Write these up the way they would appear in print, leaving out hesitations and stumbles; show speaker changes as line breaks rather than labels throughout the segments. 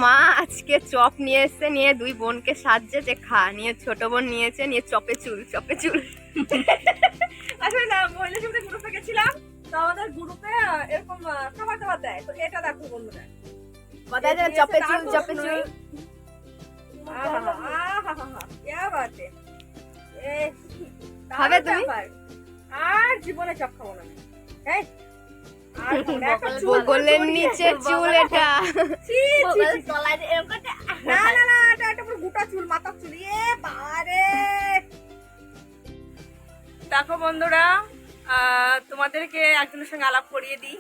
মা আজকে চপ নিয়ে এসছে, নিয়ে দুই বোনকে সাজছে যে খা, নিয়ে ছোট বোন নিয়েছে, নিয়ে চপে চুল
আসলে না মহিলা সমিতি গ্রুপে গেছিলাম, তো আমাদের গ্রুপে এরকম খাবার দাবার দেয়। তো এটা দেখো বন্ধুরা,
চপে চুল খাবে তুমি?
আর জীবনে চপ খাবো না। এই
বগলের নিচে চুল এটা।
না না না, এটা পুরো গোটা চুল, মাথার চুল। বারে দেখো বন্ধুরা, তোমাদেরকে একজনের সঙ্গে আলাপ করিয়ে দিই।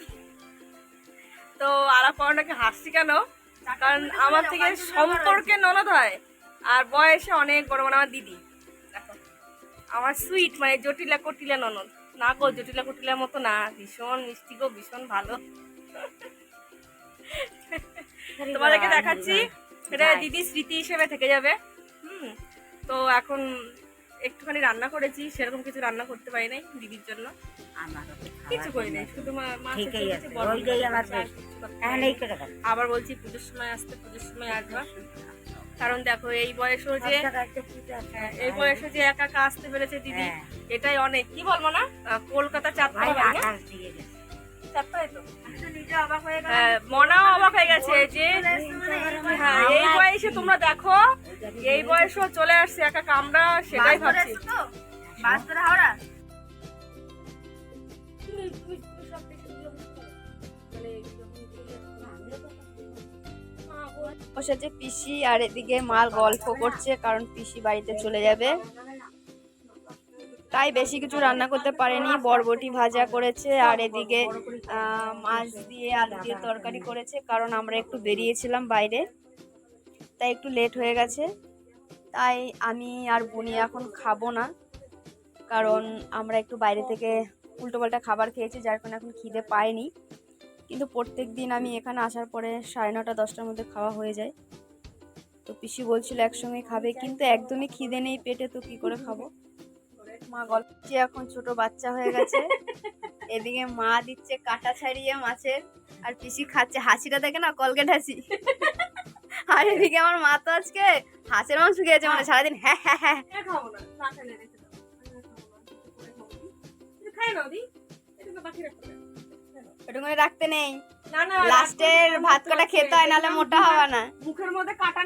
তো আলাপ করানোকে হাসছি কেন, কারণ আমার থেকে সম্পর্কে ননদ হয় আর বয়সে অনেক বড়, মানে আমার দিদি। দেখো আমার সুইট, মানে জটিলা কটিলা ননদ। না গো, জটিলা কটিলার মতো না, ভীষণ মিষ্টি গো, ভীষণ ভালো। তোমাদেরকে দেখাচ্ছি, এটা দিদি স্মৃতি হিসেবে থেকে যাবে। তো এখন একটুখানি রান্না করেছি, সেরকম কিছু রান্না করতে পারি নাই দিদির জন্য, কিছু করি নাই, শুধু আবার বলছি পুজোর সময় আসতে, পুজোর সময় আসবা। কারণ দেখো এই বয়সে যে একা একা আসতে পেরেছে দিদি, এটাই অনেক। কি বলবো না, কলকাতা চাঁদপাড়া তো মনাও অবাক হয়ে গেছে যে হ্যাঁ এই বয়সে তোমরা দেখো, এই বয়সও চলে আসছে একা, আমরা সেটাই ভাবছি।
বসেছে পিসি, আর এদিকে মাল গল্প করছে, কারণ পিসি বাড়িতে চলে যাবে, তাই বেশি কিছু রান্না করতে পারেনি। বরবটি ভাজা করেছে, আর এদিকে মাছ দিয়ে আলু দিয়ে তরকারি করেছে, কারণ আমরা একটু বেরিয়েছিলাম বাইরে, তাই একটু লেট হয়ে গেছে। তাই আমি আর বুনি এখন খাবো না, কারণ আমরা একটু বাইরে থেকে উল্টোপাল্টা খাবার খেয়েছি, যার কারণে এখন খিদে পাইনি। কিন্তু প্রত্যেক দিন আমি এখানে আসার পরে 9:30 10টার মধ্যে খাওয়া হয়ে যায়। তো পিসি বলছিল একসঙ্গে খাবে, কিন্তু একদমই খিদে নেই পেটে, তো কি করে খাবো। মা গল্প এখন ছোট বাচ্চা হয়ে গেছে, এদিকে মা দিচ্ছে কাটা ছাড়িয়ে মাছের, আর পিসি খাচ্ছে। হাসিটা দেখে না, কলগেট হাসি। আর এদিকে আমার মা তো আজকে হাঁসের মাংস খেয়েছে, মানে সারাদিন হ্যাঁ হ্যাঁ হ্যাঁ। ওটুকুনি রাখতে নেই, লাস্টের ভাত কটা খেতে হয়, নাহলে মোটা হবে না।
মুখের মধ্যে কাটা